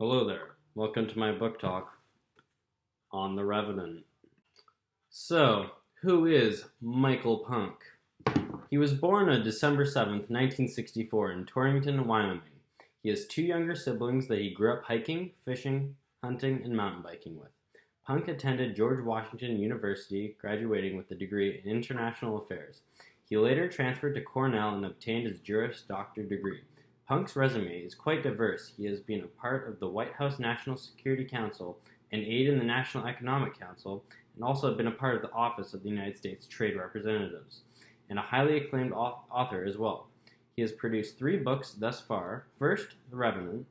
Hello there. Welcome to my book talk on The Revenant. So, who is Michael Punk? He was born on December 7th, 1964 in Torrington, Wyoming. He has two younger siblings that he grew up hiking, fishing, hunting, and mountain biking with. Punk attended George Washington University, graduating with a degree in international affairs. He later transferred to Cornell and obtained his Juris Doctor degree. Punk's resume is quite diverse. He has been a part of the White House National Security Council, an aide in the National Economic Council, and also been a part of the Office of the United States Trade Representatives, and a highly acclaimed author as well. He has produced 3 books thus far. First, The Revenant,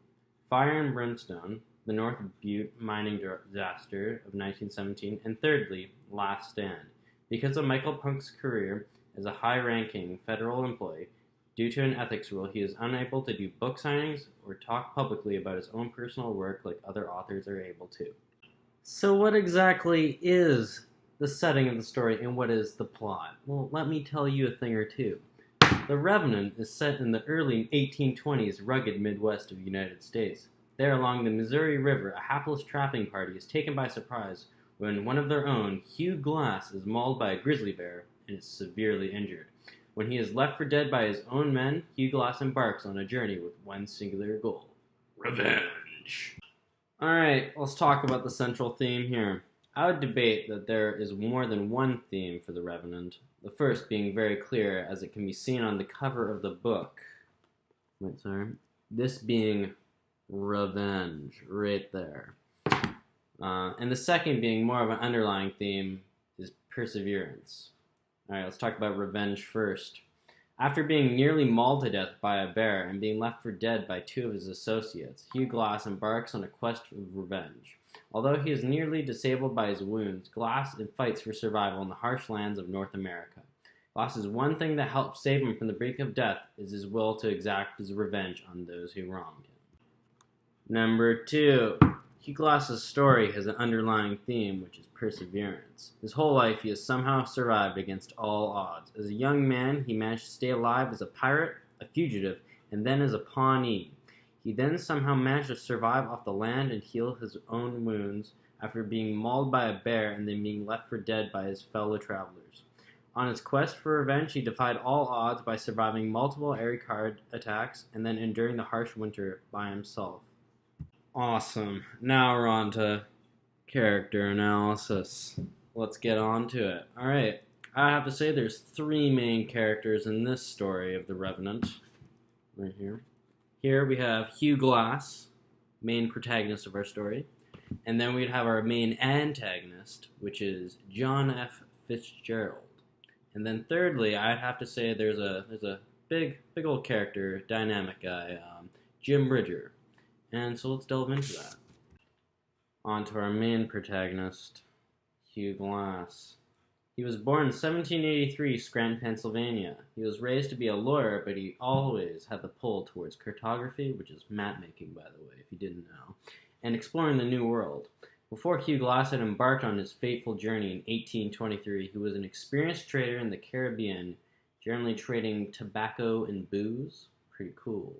Fire and Brimstone, the North Butte mining disaster of 1917, and thirdly, Last Stand. Because of Michael Punk's career as a high-ranking federal employee, due to an ethics rule, he is unable to do book signings or talk publicly about his own personal work like other authors are able to. So what exactly is the setting of the story and what is the plot? Well, let me tell you a thing or two. The Revenant is set in the early 1820s rugged Midwest of the United States. There along the Missouri River, a hapless trapping party is taken by surprise when one of their own, Hugh Glass, is mauled by a grizzly bear and is severely injured. When he is left for dead by his own men, Hugh Glass embarks on a journey with one singular goal: revenge. Alright, let's talk about the central theme here. I would debate that there is more than one theme for The Revenant, the first being very clear as it can be seen on the cover of the book. This being revenge, right there. And the second being more of an underlying theme is perseverance. Alright, let's talk about revenge first. After being nearly mauled to death by a bear and being left for dead by 2 of his associates, Hugh Glass embarks on a quest of revenge. Although he is nearly disabled by his wounds, Glass fights for survival in the harsh lands of North America. Glass's one thing that helps save him from the brink of death is his will to exact his revenge on those who wronged him. Number 2. Hugh Glass's story has an underlying theme, which is perseverance. His whole life he has somehow survived against all odds. As a young man, he managed to stay alive as a pirate, a fugitive, and then as a Pawnee. He then somehow managed to survive off the land and heal his own wounds after being mauled by a bear and then being left for dead by his fellow travelers. On his quest for revenge, he defied all odds by surviving multiple area card attacks and then enduring the harsh winter by himself. Awesome. Now we're on to character analysis. Let's get on to it. Alright, I have to say there's 3 main characters in this story of The Revenant. Right here. Here we have Hugh Glass, main protagonist of our story. And then we'd have our main antagonist, which is John F. Fitzgerald. And then thirdly, I'd have to say there's a big old character, dynamic guy, Jim Bridger. And so let's delve into that. On to our main protagonist, Hugh Glass. He was born in 1783, Scranton, Pennsylvania. He was raised to be a lawyer, but he always had the pull towards cartography, which is map making, by the way, if you didn't know, and exploring the New World. Before Hugh Glass had embarked on his fateful journey in 1823, he was an experienced trader in the Caribbean, generally trading tobacco and booze. Pretty cool.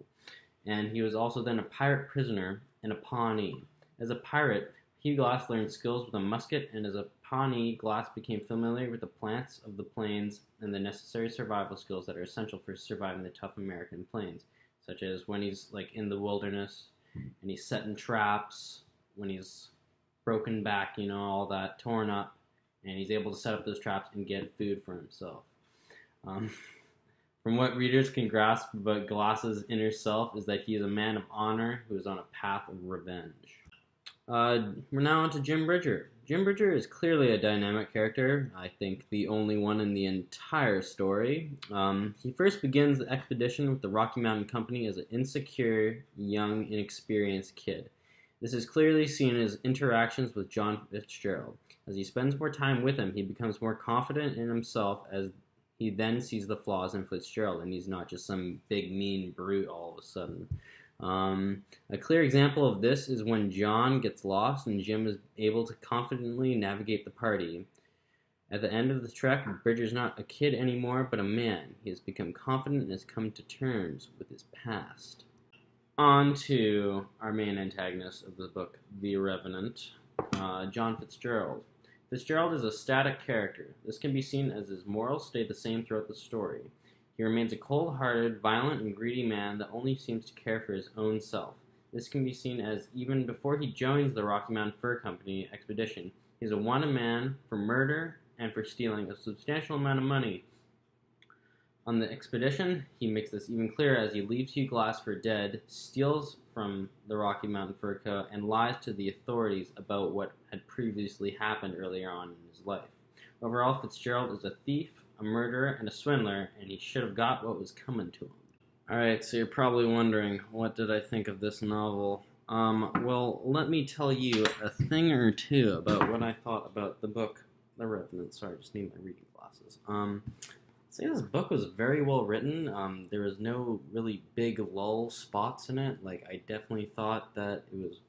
And he was also then a pirate prisoner and a Pawnee. As a pirate, Hugh Glass learned skills with a musket, and as a Pawnee, Glass became familiar with the plants of the plains and the necessary survival skills that are essential for surviving the tough American plains, such as when he's like in the wilderness and he's setting traps, when he's broken back, all that torn up, and he's able to set up those traps and get food for himself. From what readers can grasp about Glass's inner self is that he is a man of honor who is on a path of revenge. We're now on to Jim Bridger. Jim Bridger is clearly a dynamic character, I think the only one in the entire story. He first begins the expedition with the Rocky Mountain Company as an insecure, young, inexperienced kid. This is clearly seen in his interactions with John Fitzgerald. As he spends more time with him, he becomes more confident in himself as he then sees the flaws in Fitzgerald, and he's not just some big, mean brute all of a sudden. A clear example of this is when John gets lost and Jim is able to confidently navigate the party. At the end of the trek, Bridger's not a kid anymore, but a man. He has become confident and has come to terms with his past. On to our main antagonist of the book, The Revenant, John Fitzgerald. Fitzgerald is a static character. This can be seen as his morals stay the same throughout the story. He remains a cold-hearted, violent, and greedy man that only seems to care for his own self. This can be seen as even before he joins the Rocky Mountain Fur Company expedition, he's a wanted man for murder and for stealing a substantial amount of money. On the expedition, he makes this even clearer as he leaves Hugh Glass for dead, steals from the Rocky Mountain Fur Co., and lies to the authorities about what had previously happened earlier on in his life. Overall, Fitzgerald is a thief, a murderer, and a swindler, and he should have got what was coming to him. Alright, so you're probably wondering, what did I think of this novel? Well, let me tell you a thing or two about what I thought about the book, The Revenant. Sorry, I just need my reading glasses. I'd say this book was very well written. There was no really big lull spots in it. Like, I definitely thought that it was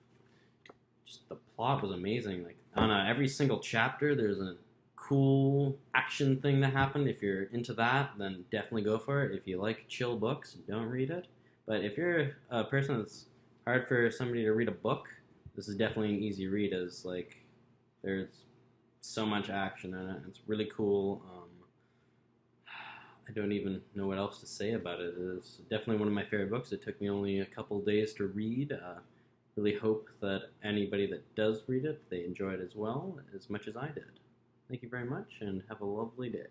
just, the plot was amazing. Like, I don't know, every single chapter there's a cool action thing that happened. If you're into that, then definitely go for it. If you like chill books, don't read it. But if you're a person that's hard for somebody to read a book, this is definitely an easy read, as like there's so much action in it. It's really cool. I don't even know what else to say about it. It is definitely one of my favorite books. It took me only a couple days to read. Really hope that anybody that does read it, they enjoy it as well, as much as I did. Thank you very much, and have a lovely day.